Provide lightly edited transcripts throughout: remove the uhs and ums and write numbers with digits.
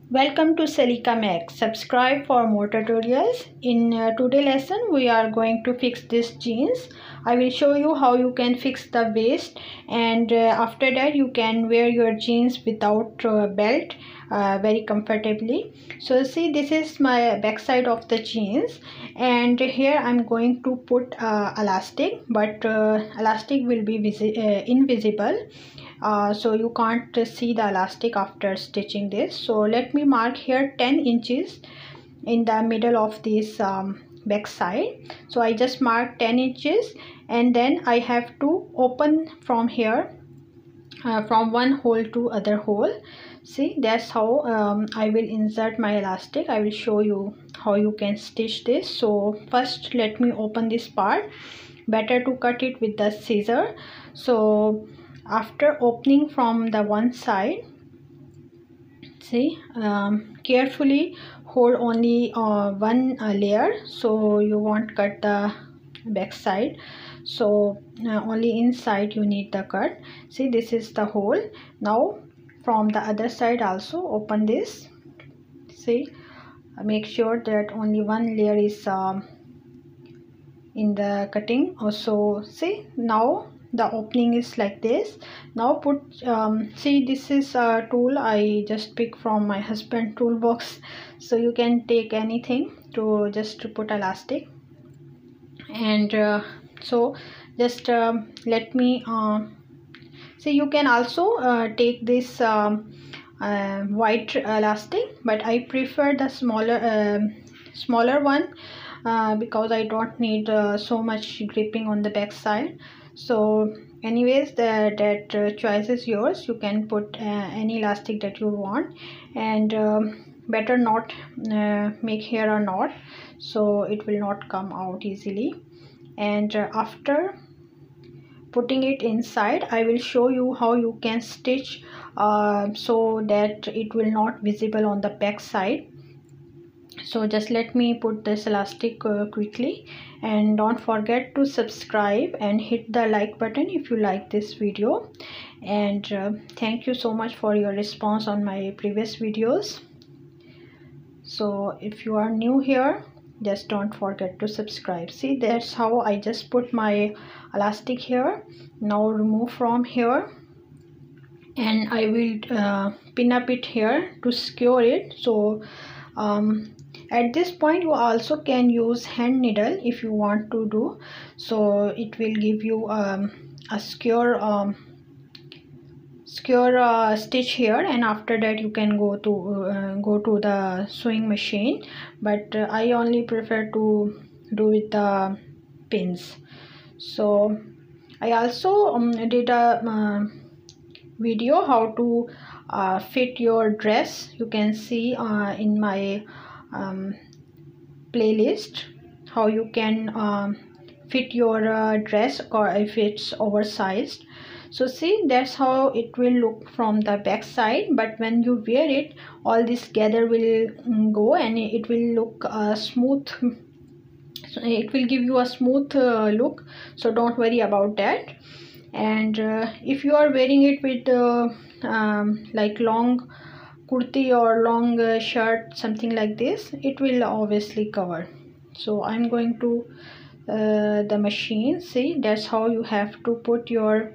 Welcome to Saliqa Max. Subscribe for more tutorials. In today's lesson, we are going to fix this jeans. I will show you how you can fix the waist, and after that you can wear your jeans without belt very comfortably. So see, this is my back side of the jeans, and here I'm going to put elastic, but elastic will be invisible. So you can't see the elastic after stitching this. So let me mark here 10 inches in the middle of this back side. So I just marked 10 inches, and then I have to open from here from one hole to other hole. See, that's how I will insert my elastic. I will show you how you can stitch this. So first let me open this part. Better to cut it with the scissor. So after opening from the one side, see, carefully hold only one layer, so you won't cut the back side. So only inside you need the cut. See, this is the hole. Now from the other side also open this. See, make sure that only one layer is in the cutting. Also, see, now the opening is like this. Now put see, this is a tool I just pick from my husband toolbox, so you can take anything to just to put elastic. And so just let me see, you can also take this white elastic, but I prefer the smaller one because I don't need so much gripping on the back side. So anyways, that choice is yours. You can put any elastic that you want, and better not make here a knot, so it will not come out easily. And after putting it inside, I will show you how you can stitch so that it will not visible on the back side. So just let me put this elastic quickly, and don't forget to subscribe and hit the like button if you like this video. And thank you so much for your response on my previous videos. So if you are new here, just don't forget to subscribe. See, that's how I just put my elastic here. Now remove from here, and I will pin up it here to secure it. So at this point you also can use hand needle if you want to do, so it will give you a secure stitch here, and after that you can go to the sewing machine, but I only prefer to do with the pins. So I also did a video how to fit your dress. You can see in my playlist how you can fit your dress, or if it's oversized. So see, that's how it will look from the back side, but when you wear it, all this gather will go, and it will look smooth. So it will give you a smooth look, so don't worry about that. And if you are wearing it with like long kurti or long shirt, something like this, it will obviously cover. So I'm going to the machine. See, that's how you have to put your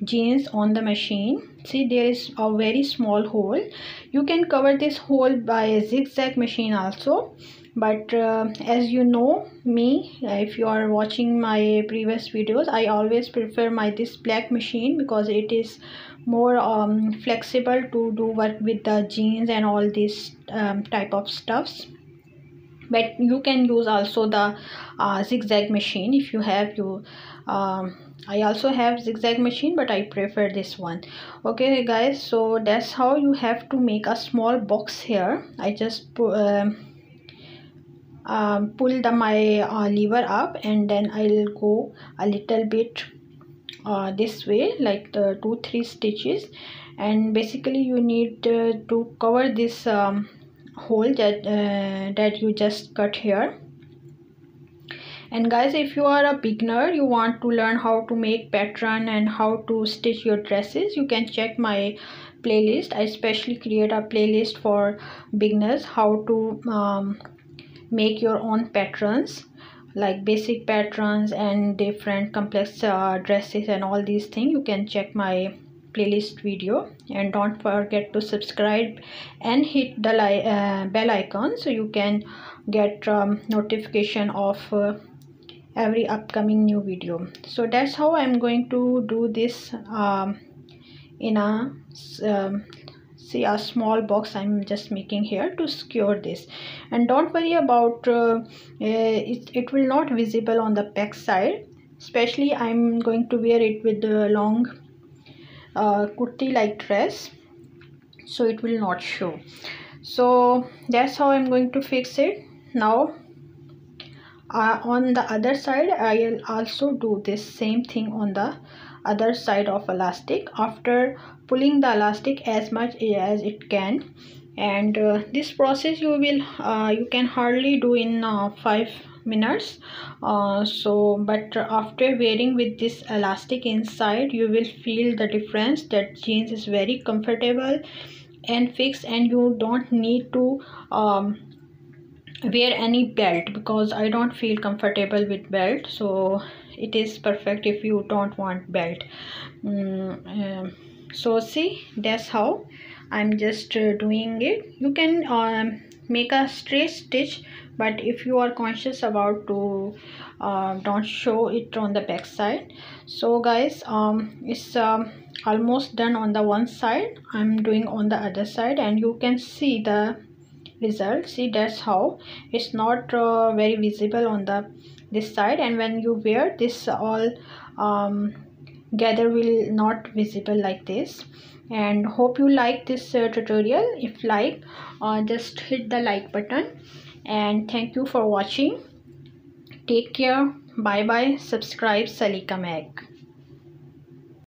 jeans on the machine. See, there is a very small hole. You can cover this hole by a zigzag machine also, but as you know me, if you are watching my previous videos, I always prefer this black machine because it is more flexible to do work with the jeans and all this type of stuffs. But you can use also the zigzag machine if you have. I also have zigzag machine, but I prefer this one. Okay guys, so that's how you have to make a small box here. I just pull my lever up, and then I'll go a little bit this way, like the 2-3 stitches, and basically you need to cover this hole that you just cut here. And guys, if you are a beginner, you want to learn how to make pattern and how to stitch your dresses, you can check my playlist. I especially create a playlist for beginners, how to make your own patterns, like basic patterns and different complex dresses and all these things. You can check my playlist video, and don't forget to subscribe and hit the bell icon so you can get notification of every upcoming new video. So that's how I'm going to do this in a see a small box I'm just making here to secure this. And don't worry about it will not visible on the back side, especially I'm going to wear it with the long kurti like dress, so it will not show. So that's how I'm going to fix it. Now on the other side I'll also do this same thing on the other side of elastic, after pulling the elastic as much as it can. And this process you can hardly do in 5 minutes. But after wearing with this elastic inside, you will feel the difference, that jeans is very comfortable and fixed, and you don't need to wear any belt, because I don't feel comfortable with belt. So it is perfect if you don't want belt. So see, that's how I'm just doing it. You can make a straight stitch, but if you are conscious about to don't show it on the back side. So guys, it's almost done on the one side. I'm doing on the other side, and you can see the result. See, that's how it's not very visible on the this side, and when you wear this, all gather will not visible like this. And hope you like this tutorial. If like, just hit the like button, and thank you for watching. Take care. Bye bye. Subscribe Saliqa Mag.